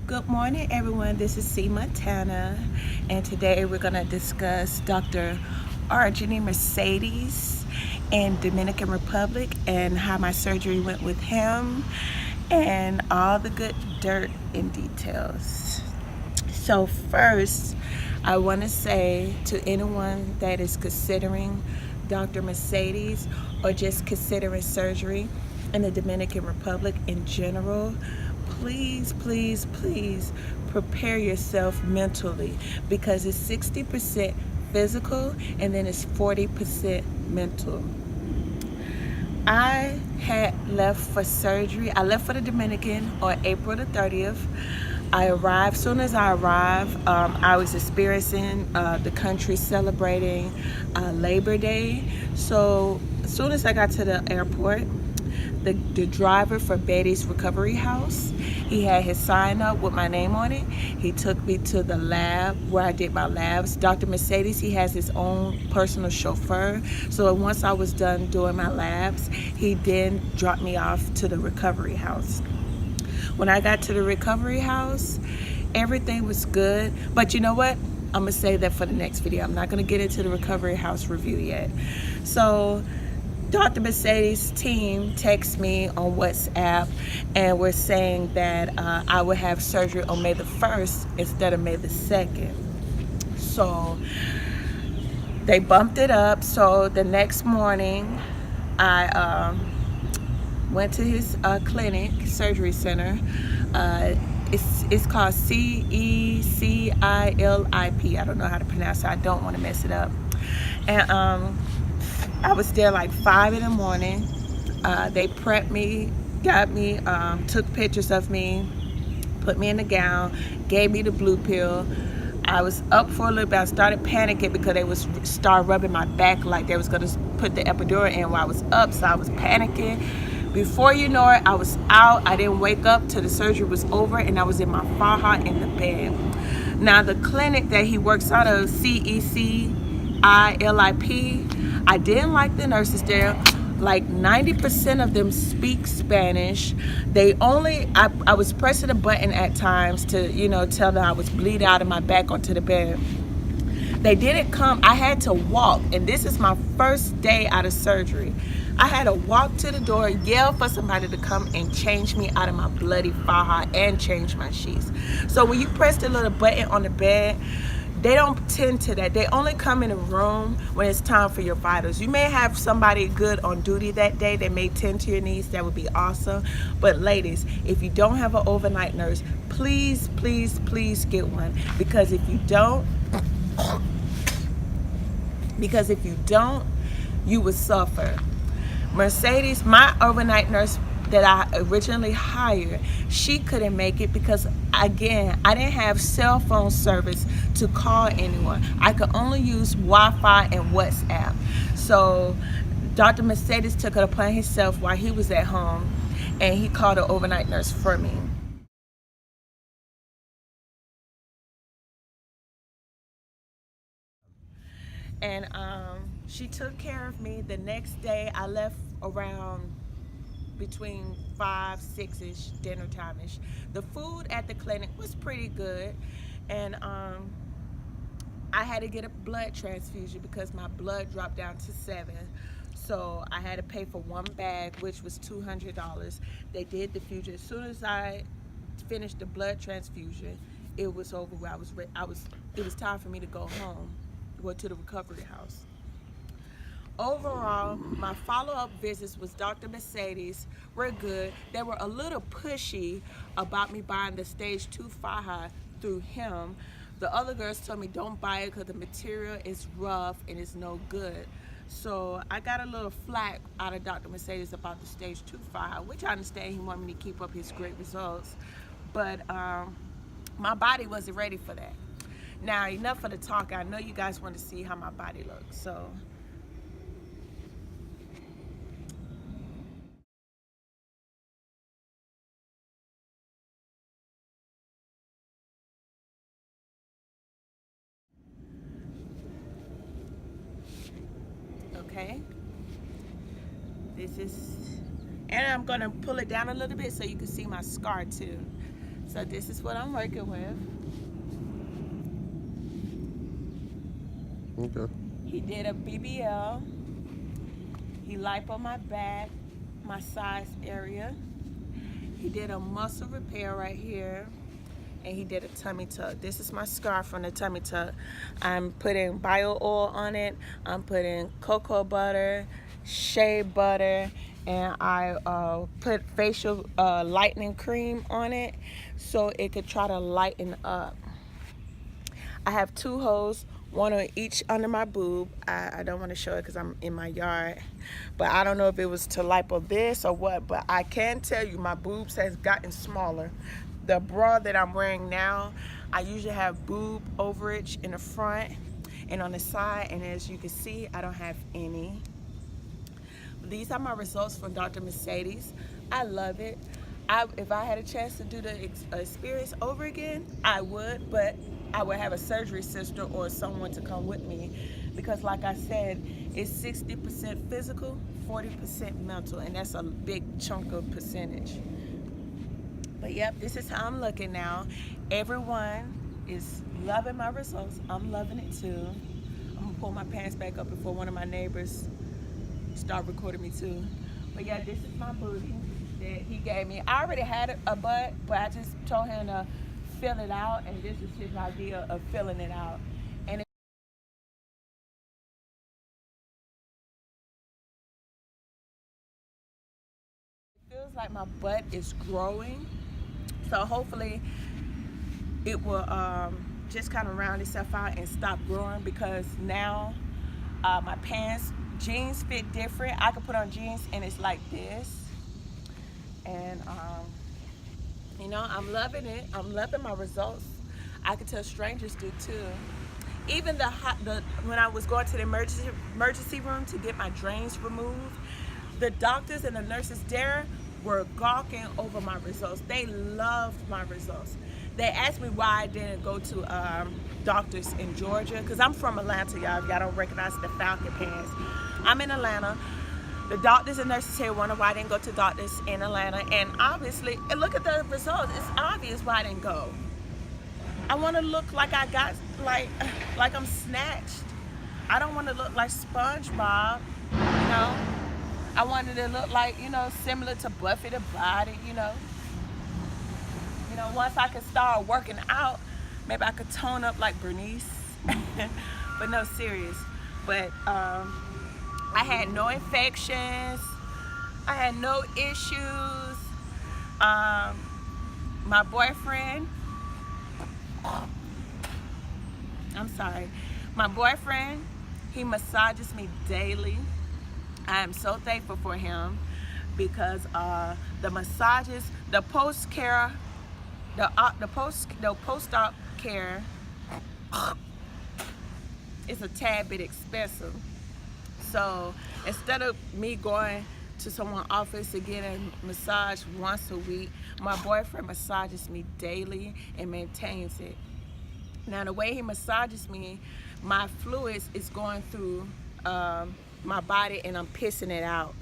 Good morning, everyone. This is C. Montana, and today we're going to discuss Dr. Arjani Mercedes in Dominican Republic and how my surgery went with him and all the good dirt and details. So first, I want to say to anyone that is considering Dr. Mercedes or just considering surgery in the Dominican Republic in general, please prepare yourself mentally because it's 60% physical and then it's 40% mental. I had left for surgery. I left for the Dominican on April the 30th. I arrived. Soon as I arrived, I was experiencing the country celebrating Labor Day. So as soon as I got to the airport, the driver for Betty's Recovery House, he had his sign up with my name on it. He took me to the lab where I did my labs. Dr. Mercedes, he has his own personal chauffeur. So once I was done doing my labs, he then dropped me off to the recovery house. When I got to the recovery house, everything was good. But you know what? I'm going to say that for the next video. I'm not going to get into the recovery house review yet. So Dr. Mercedes' team texted me on WhatsApp and were saying that I would have surgery on May the 1st instead of May the 2nd. So they bumped it up. So the next morning, I went to his clinic, surgery center. It's called CECILIP. I don't know how to pronounce it. I don't want to mess it up. And I was there like 5 in the morning. They prepped me, got me, took pictures of me, put me in the gown, gave me the blue pill. I was up for a little bit. I started panicking because they was start rubbing my back like they was gonna put the epidural in while I was up. So I was panicking. Before you know it, I was out. I didn't wake up till the surgery was over, and I was in my faja in the bed. Now the clinic that he works out of, CECILIP, I didn't like the nurses there. Like 90% of them speak Spanish. I was pressing a button at times to, tell them I was bleeding out of my back onto the bed. They didn't come. I had to walk, and this is my first day out of surgery. I had to walk to the door, yell for somebody to come and change me out of my bloody faja and change my sheets. So when you press the little button on the bed, they don't tend to that. They only come in a room when it's time for your vitals. You may have somebody good on duty that day that may tend to your needs. That would be awesome. But ladies, if you don't have an overnight nurse, please get one. Because if you don't, you would suffer. Mercedes, my overnight nurse that I originally hired, she couldn't make it because, again, I didn't have cell phone service to call anyone. I could only use Wi-Fi and WhatsApp. So Dr. Mercedes took it upon himself while he was at home, and he called an overnight nurse for me. And she took care of me. The next day, I left around between 5, 6-ish, dinner time-ish. The food at the clinic was pretty good, and I had to get a blood transfusion because my blood dropped down to 7. So I had to pay for one bag, which was $200. They did the fusion. As soon as I finished the blood transfusion, it was over. It was time for me to go home, go to the recovery house. Overall, my follow-up visits with Dr. Mercedes were good. They were a little pushy about me buying the stage 2 faja through him. The other girls told me don't buy it because the material is rough and it's no good. So I got a little flack out of Dr. Mercedes about the stage 2 faja, which I understand he wanted me to keep up his great results. But my body wasn't ready for that. Now, enough of the talk. I know you guys want to see how my body looks. So okay, this is, and I'm gonna pull it down a little bit so you can see my scar too. So this is what I'm working with. Okay. He did a BBL. He lipo my back, my size area. He did a muscle repair right here. And he did a tummy tuck. This is my scar from the tummy tuck. I'm putting bio oil on it. I'm putting cocoa butter, shea butter, and I put facial lightening cream on it so it could try to lighten up. I have 2 holes, one on each under my boob. I don't want to show it because I'm in my yard, but I don't know if it was to lipo this or what, but I can tell you my boobs has gotten smaller. The bra that I'm wearing now, I usually have boob overage in the front and on the side, and as you can see, I don't have any. These are my results from Dr. Mercedes. I love it. If I had a chance to do the experience over again, I would, but I would have a surgery sister or someone to come with me because like I said, it's 60% physical, 40% mental, and that's a big chunk of percentage. But yep, this is how I'm looking now. Everyone is loving my results. I'm loving it too. I'm gonna pull my pants back up before one of my neighbors start recording me too. But yeah, this is my booty that he gave me. I already had a butt, but I just told him to fill it out, and this is his idea of filling it out. And it feels like my butt is growing. So hopefully it will just kind of round itself out and stop growing because now my pants, jeans fit different. I can put on jeans and it's like this. And you know, I'm loving it. I'm loving my results. I can tell strangers do too. Even when I was going to the emergency room to get my drains removed, the doctors and the nurses there were gawking over my results. They loved my results. They asked me why I didn't go to doctors in Georgia, because I'm from Atlanta, y'all. If y'all don't recognize the Falcon pants, I'm in Atlanta. The doctors and nurses here wonder why I didn't go to doctors in Atlanta, and obviously, and look at the results. It's obvious why I didn't go. I want to look like I got like I'm snatched. I don't want to look like SpongeBob, you know. I wanted to look like, you know, similar to Buffy the Body, you know. You know, once I could start working out, maybe I could tone up like Bernice. But no, serious. But I had no infections. I had no issues. My boyfriend, I'm sorry, my boyfriend, he massages me daily. I am so thankful for him because the massages, the post-care, the post-op care is a tad bit expensive. So instead of me going to someone's office to get a massage once a week, my boyfriend massages me daily and maintains it. Now the way he massages me, my fluids is going through my body and I'm pissing it out.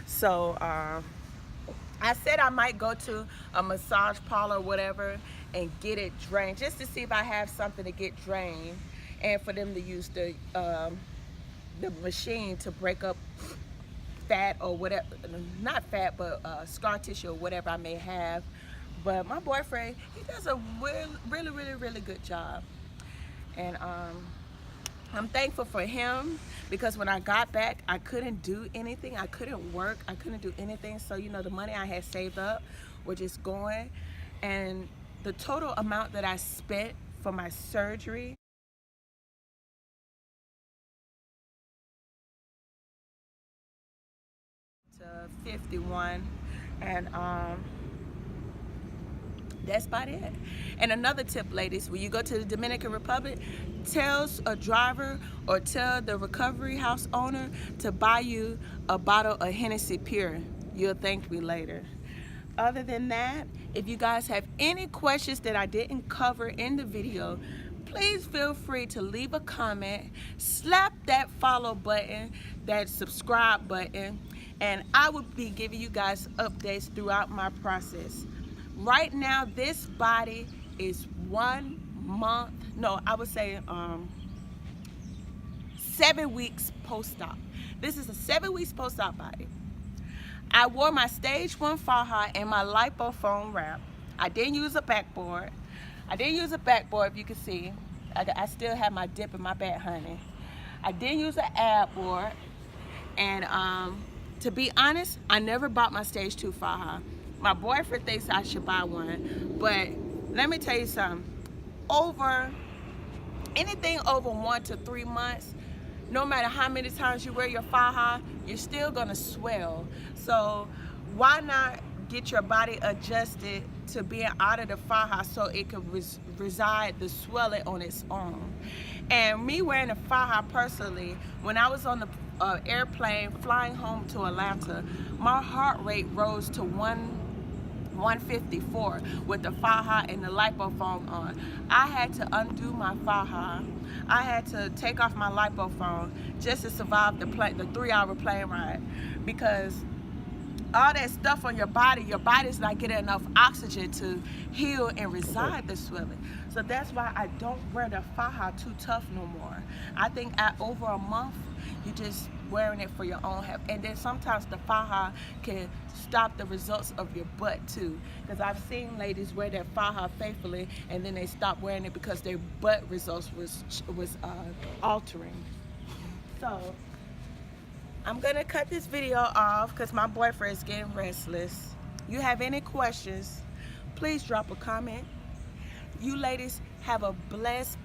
So I said I might go to a massage parlor or whatever and get it drained, just to see if I have something to get drained, and for them to use the machine to break up fat or whatever, not fat, but scar tissue or whatever I may have. But my boyfriend, he does a really good job. And I'm thankful for him because when I got back, I couldn't do anything. I couldn't work. I couldn't do anything. So, you know, the money I had saved up was just going. And the total amount that I spent for my surgery, to 51, and that's about it. And another tip, ladies, when you go to the Dominican Republic, tell a driver or tell the recovery house owner to buy you a bottle of Hennessy Pure. You'll thank me later. Other than that, if you guys have any questions that I didn't cover in the video, please feel free to leave a comment, slap that follow button, that subscribe button, and I will be giving you guys updates throughout my process. Right now, this body is 1 month, no, I would say 7 weeks post-op. This is a 7 weeks post-op body. I wore my stage 1 faja and my lipofoam wrap. I didn't use a backboard. If you can see. I still have my dip in my back, honey. I didn't use an ab board. And to be honest, I never bought my stage 2 faja. My boyfriend thinks I should buy one, but let me tell you something. Anything over 1 to 3 months, no matter how many times you wear your faja, you're still gonna swell. So why not get your body adjusted to being out of the faja so it could reside the swelling on its own. And me wearing a faja personally, when I was on the airplane flying home to Atlanta, my heart rate rose to 154 with the faja and the lipofoam on. I had to undo my faja. I had to take off my lipofoam just to survive the 3-hour plane ride, because all that stuff on your body's not getting enough oxygen to heal and reside the swelling. So that's why I don't wear the faja too tough no more. I think at over a month, you're just wearing it for your own health. And then sometimes the faja can stop the results of your butt too. Because I've seen ladies wear their faja faithfully and then they stop wearing it because their butt results was altering. So I'm gonna cut this video off because my boyfriend is getting restless. You have any questions, please drop a comment. You ladies have a blessed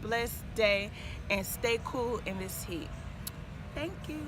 day and stay cool in this heat. Thank you.